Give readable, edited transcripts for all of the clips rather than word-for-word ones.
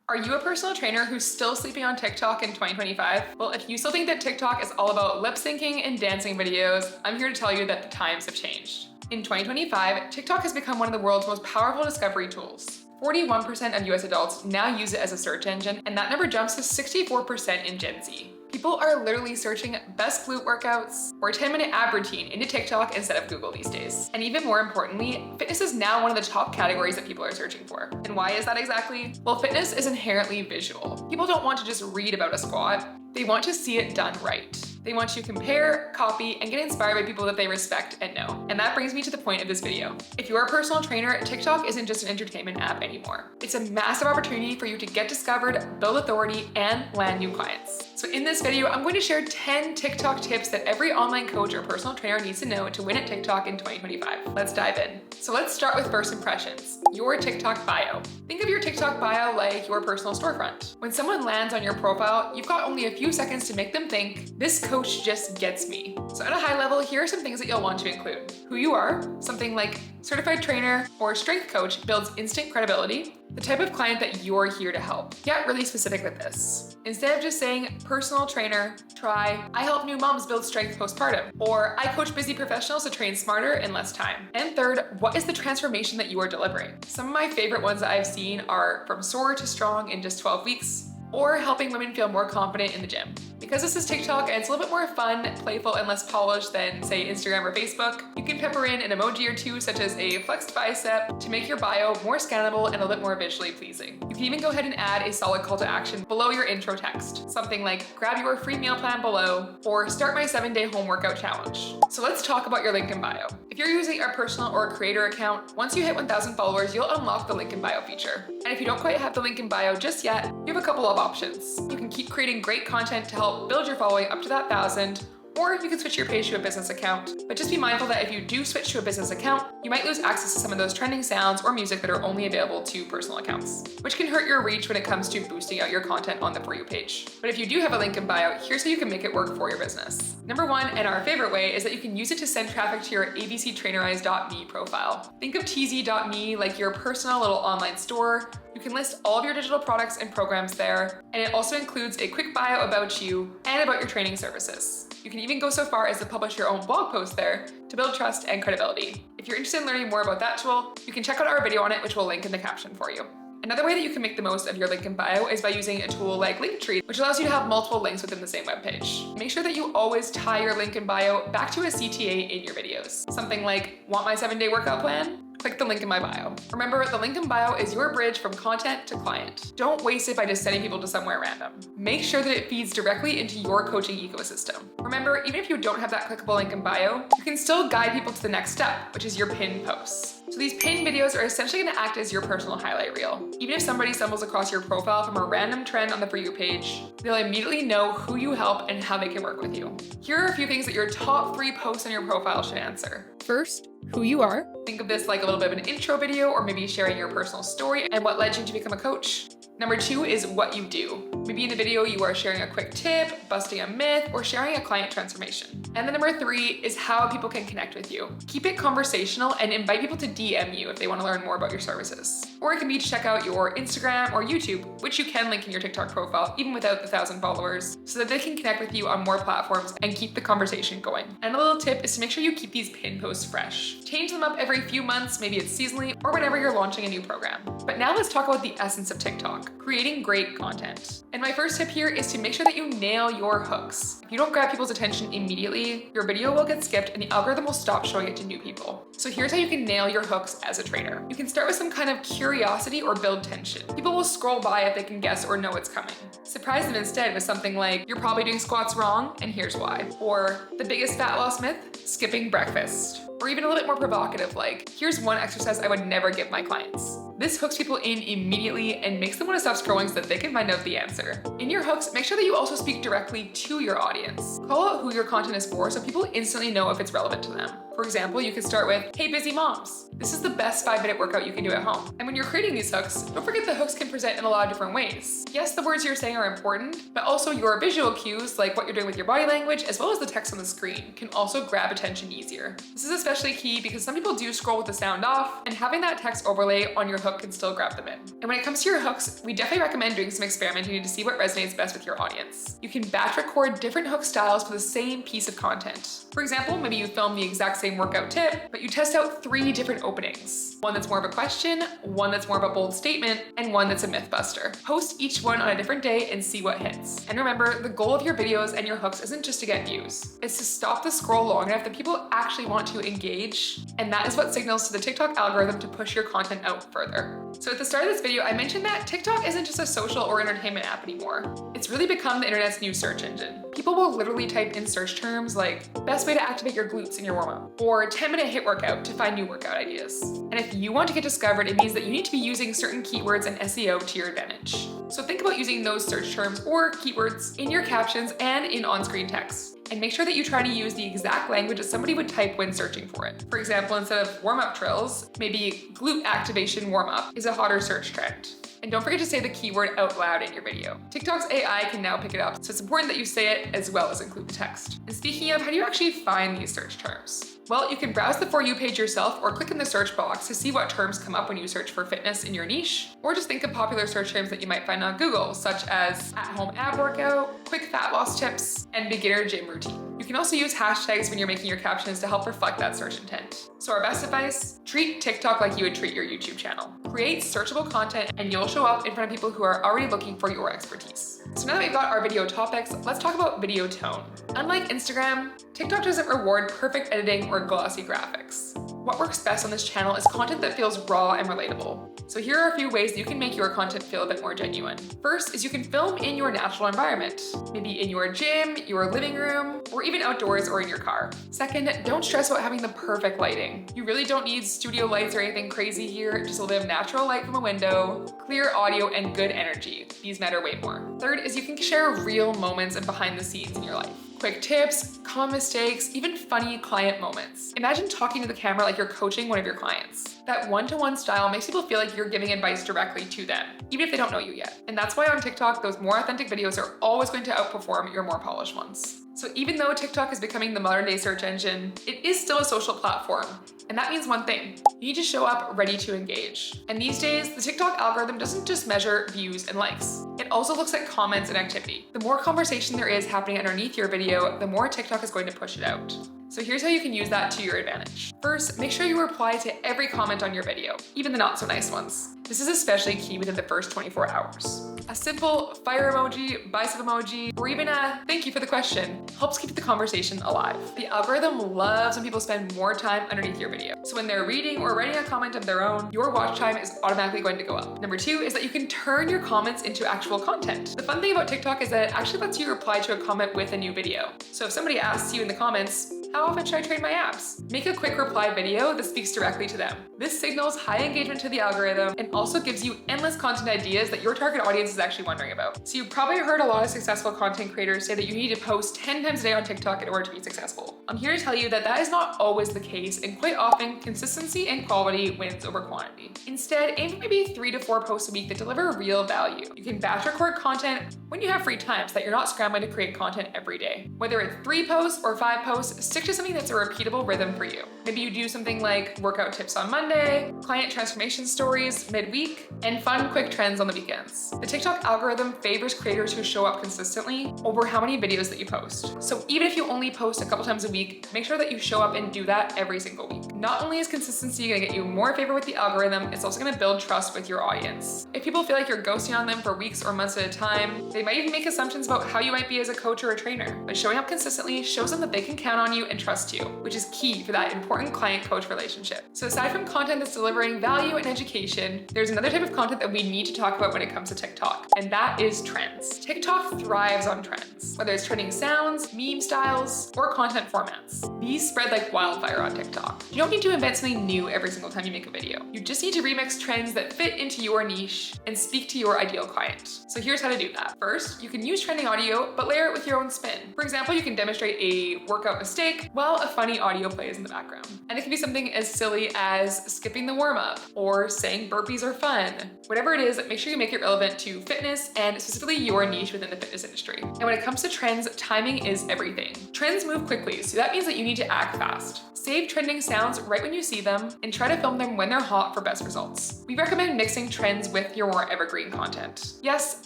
Are you a personal trainer who's still sleeping on TikTok in 2025? Well, if you still think that TikTok is all about lip syncing and dancing videos, I'm here to tell you that the times have changed. In 2025, TikTok has become one of the world's most powerful discovery tools. 41% of US adults now use it as a search engine, and that number jumps to 64% in Gen Z. People are literally searching best glute workouts or a 10-minute ab routine into TikTok instead of Google these days. And even more importantly, fitness is now one of the top categories that people are searching for. And why is that exactly? Well, fitness is inherently visual. People don't want to just read about a squat, they want to see it done right. They want to compare, copy, and get inspired by people that they respect and know. And that brings me to the point of this video. If you're a personal trainer, TikTok isn't just an entertainment app anymore. It's a massive opportunity for you to get discovered, build authority, and land new clients. So in this video, I'm going to share 10 TikTok tips that every online coach or personal trainer needs to know to win at TikTok in 2025. Let's dive in. So let's start with first impressions, your TikTok bio. Think of your TikTok bio like your personal storefront. When someone lands on your profile, you've got only a few seconds to make them think, this coach just gets me. So at a high level, here are some things that you'll want to include. Who you are, something like certified trainer or strength coach builds instant credibility. The type of client that you're here to help. Get really specific with this. Instead of just saying personal trainer, try I help new moms build strength postpartum, or I coach busy professionals to train smarter in less time. And third, what is the transformation that you are delivering? Some of my favorite ones that I've seen are from sore to strong in just 12 weeks, or helping women feel more confident in the gym. Because this is TikTok and it's a little bit more fun, playful, and less polished than, say, Instagram or Facebook, you can pepper in an emoji or two, such as a flexed bicep, to make your bio more scannable and a little bit more visually pleasing. You can even go ahead and add a solid call to action below your intro text. Something like, grab your free meal plan below, or start my 7-day home workout challenge. So let's talk about your link in bio. If you're using a personal or a creator account, once you hit 1,000 followers, you'll unlock the link in bio feature. And if you don't quite have the link in bio just yet, you have a couple of options. You can keep creating great content to help build your following up to that 1,000, or you can switch your page to a business account. But just be mindful that if you do switch to a business account, you might lose access to some of those trending sounds or music that are only available to personal accounts, which can hurt your reach when it comes to boosting out your content on the For You page. But if you do have a link in bio, here's how you can make it work for your business. Number one, and our favorite way, is that you can use it to send traffic to your ABC Trainerize.me profile. Think of TZ.me like your personal little online store. You can list all of your digital products and programs there, and it also includes a quick bio about you and about your training services. You can even go so far as to publish your own blog post there to build trust and credibility. If you're interested in learning more about that tool, you can check out our video on it, which we'll link in the caption for you. Another way that you can make the most of your link in bio is by using a tool like Linktree, which allows you to have multiple links within the same webpage. Make sure that you always tie your link in bio back to a CTA in your videos. Something like, want my 7-day workout plan? Click the link in my bio. Remember, the link in bio is your bridge from content to client. Don't waste it by just sending people to somewhere random. Make sure that it feeds directly into your coaching ecosystem. Remember, even if you don't have that clickable link in bio, you can still guide people to the next step, which is your pinned posts. So these pinned videos are essentially going to act as your personal highlight reel. Even if somebody stumbles across your profile from a random trend on the For You page, they'll immediately know who you help and how they can work with you. Here are a few things that your top 3 posts on your profile should answer. First, who you are. Think of this like a little bit of an intro video, or maybe sharing your personal story and what led you to become a coach. Number 2 is what you do. Maybe in the video you are sharing a quick tip, busting a myth, or sharing a client transformation. And then number 3 is how people can connect with you. Keep it conversational and invite people to DM you if they want to learn more about your services. Or it can be to check out your Instagram or YouTube, which you can link in your TikTok profile even without the 1,000 followers, so that they can connect with you on more platforms and keep the conversation going. And a little tip is to make sure you keep these pin posts fresh. Change them up every few months, maybe it's seasonally, or whenever you're launching a new program. But now let's talk about the essence of TikTok, creating great content. And my first tip here is to make sure that you nail your hooks. If you don't grab people's attention immediately, your video will get skipped and the algorithm will stop showing it to new people. So here's how you can nail your hooks as a trainer. You can start with some kind of curiosity or build tension. People will scroll by if they can guess or know it's coming. Surprise them instead with something like, you're probably doing squats wrong and here's why. Or the biggest fat loss myth, skipping breakfast. Or even a little bit more provocative, like, here's one exercise I would never give my clients. This hooks people in immediately and makes them want to stop scrolling so that they can find out the answer. In your hooks, make sure that you also speak directly to your audience. Call out who your content is for so people instantly know if it's relevant to them. For example, you could start with, "Hey busy moms, this is the best 5-minute workout you can do at home." And when you're creating these hooks, don't forget that hooks can present in a lot of different ways. Yes, the words you're saying are important, but also your visual cues, like what you're doing with your body language, as well as the text on the screen, can also grab attention easier. This is especially key because some people do scroll with the sound off, and having that text overlay on your hook can still grab them in. And when it comes to your hooks, we definitely recommend doing some experimenting to see what resonates best with your audience. You can batch record different hook styles for the same piece of content. For example, maybe you film the exact same workout tip, but you test out 3 different openings. One that's more of a question, one that's more of a bold statement, and one that's a myth buster. Post each one on a different day and see what hits. And remember, the goal of your videos and your hooks isn't just to get views. It's to stop the scroll long enough that people actually want to engage, and that is what signals to the TikTok algorithm to push your content out further. So at the start of this video, I mentioned that TikTok isn't just a social or entertainment app anymore. It's really become the internet's new search engine. People will literally type in search terms like best way to activate your glutes in your warm-up or 10-minute HIIT workout to find new workout ideas. And if you want to get discovered, it means that you need to be using certain keywords and SEO to your advantage. So think about using those search terms or keywords in your captions and in on-screen text. And make sure that you try to use the exact language that somebody would type when searching for it. For example, instead of warm-up drills, maybe glute activation warm-up is a hotter search trend. And don't forget to say the keyword out loud in your video. TikTok's AI can now pick it up, so it's important that you say it as well as include the text. And speaking of, how do you actually find these search terms? Well, you can browse the For You page yourself or click in the search box to see what terms come up when you search for fitness in your niche, or just think of popular search terms that you might find on Google, such as at-home ab workout, quick fat loss tips, and beginner gym routine. You can also use hashtags when you're making your captions to help reflect that search intent. So our best advice, treat TikTok like you would treat your YouTube channel. Create searchable content and you'll show up in front of people who are already looking for your expertise. So now that we've got our video topics, let's talk about video tone. Unlike Instagram, TikTok doesn't reward perfect editing or glossy graphics. What works best on this channel is content that feels raw and relatable. So here are a few ways that you can make your content feel a bit more genuine. First is you can film in your natural environment, maybe in your gym, your living room, or even outdoors or in your car. Second, don't stress about having the perfect lighting. You really don't need studio lights or anything crazy here, just a little bit of natural light from a window, clear audio, and good energy. These matter way more. Third is you can share real moments and behind the scenes in your life. Quick tips, common mistakes, even funny client moments. Imagine talking to the camera like you're coaching one of your clients. That one-to-one style makes people feel like you're giving advice directly to them, even if they don't know you yet. And that's why on TikTok, those more authentic videos are always going to outperform your more polished ones. So even though TikTok is becoming the modern day search engine, it is still a social platform. And that means one thing, you need to show up ready to engage. And these days, the TikTok algorithm doesn't just measure views and likes. It also looks at comments and activity. The more conversation there is happening underneath your video, the more TikTok is going to push it out. So here's how you can use that to your advantage. First, make sure you reply to every comment on your video, even the not so nice ones. This is especially key within the first 24 hours. A simple fire emoji, bicep emoji, or even a thank you for the question helps keep the conversation alive. The algorithm loves when people spend more time underneath your video. So when they're reading or writing a comment of their own, your watch time is automatically going to go up. Number 2 is that you can turn your comments into actual content. The fun thing about TikTok is that it actually lets you reply to a comment with a new video. So if somebody asks you in the comments, how often should I train my abs? Make a quick reply video that speaks directly to them. This signals high engagement to the algorithm and also gives you endless content ideas that your target audience is actually wondering about. So you've probably heard a lot of successful content creators say that you need to post 10 times a day on TikTok in order to be successful. I'm here to tell you that that is not always the case, and quite often consistency and quality wins over quantity. Instead, aim for maybe 3 to 4 posts a week that deliver real value. You can batch record content when you have free time so that you're not scrambling to create content every day. Whether it's 3 posts or 5 posts, stick to something that's a repeatable rhythm for you. Maybe you do something like workout tips on Monday, client transformation stories midweek, and fun quick trends on the weekends. The TikTok algorithm favors creators who show up consistently over how many videos that you post. So even if you only post a couple times a week, make sure that you show up and do that every single week. Not only is consistency gonna get you more favor with the algorithm, it's also gonna build trust with your audience. If people feel like you're ghosting on them for weeks or months at a time, they might even make assumptions about how you might be as a coach or a trainer. But showing up consistently shows them that they can count on you and and trust too, which is key for that important client-coach relationship. So aside from content that's delivering value and education, there's another type of content that we need to talk about when it comes to TikTok, and that is trends. TikTok thrives on trends, whether it's trending sounds, meme styles, or content formats. These spread like wildfire on TikTok. You don't need to invent something new every single time you make a video. You just need to remix trends that fit into your niche and speak to your ideal client. So here's how to do that. First, you can use trending audio, but layer it with your own spin. For example, you can demonstrate a workout mistake while a funny audio plays in the background. And it can be something as silly as skipping the warm-up or saying burpees are fun. Whatever it is, make sure you make it relevant to fitness and specifically your niche within the fitness industry. And when it comes to trends, timing is everything. Trends move quickly, so that means that you need to act fast. Save trending sounds right when you see them and try to film them when they're hot for best results. We recommend mixing trends with your more evergreen content. Yes,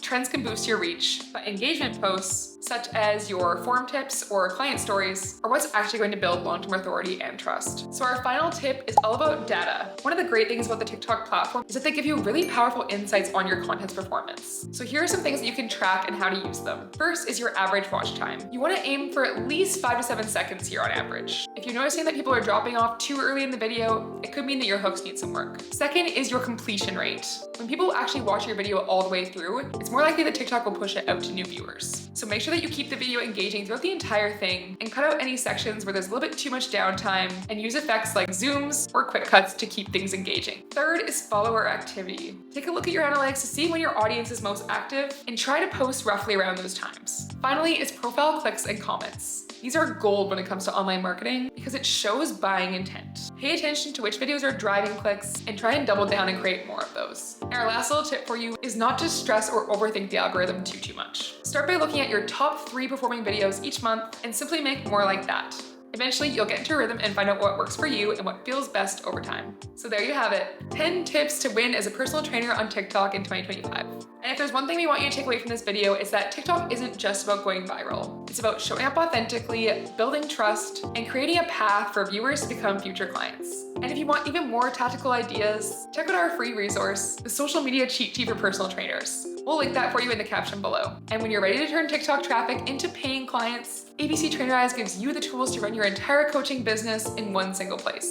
trends can boost your reach, but engagement posts, such as your form tips or client stories, are what's actually going to build long-term authority and trust. So our final tip is all about data. One of the great things about the TikTok platform is that they give you really powerful insights on your content's performance. So here are some things that you can track and how to use them. First is your average watch time. You want to aim for at least 5 to 7 seconds here on average. If you're noticing that people are dropping off too early in the video, it could mean that your hooks need some work. Second is your completion rate. When people actually watch your video all the way through, it's more likely that TikTok will push it out to new viewers. So make sure that you keep the video engaging throughout the entire thing and cut out any sections where there's a little bit too much downtime and use effects like zooms or quick cuts to keep things engaging. Third is follower activity. Take a look at your analytics to see when your audience is most active and try to post roughly around those times. Finally is profile clicks and comments. These are gold when it comes to online marketing because it shows buying intent. Pay attention to which videos are driving clicks and try and double down and create more of those. And our last little tip for you is not to stress or overthink the algorithm too much. Start by looking at your top 3 performing videos each month and simply make more like that. Eventually, you'll get into a rhythm and find out what works for you and what feels best over time. So there you have it, 10 tips to win as a personal trainer on TikTok in 2025. And if there's one thing we want you to take away from this video, it's that TikTok isn't just about going viral. It's about showing up authentically, building trust, and creating a path for viewers to become future clients. And if you want even more tactical ideas, check out our free resource, the social media cheat sheet for personal trainers. We'll link that for you in the caption below. And when you're ready to turn TikTok traffic into paying clients, ABC Trainerize gives you the tools to run your entire coaching business in one single place.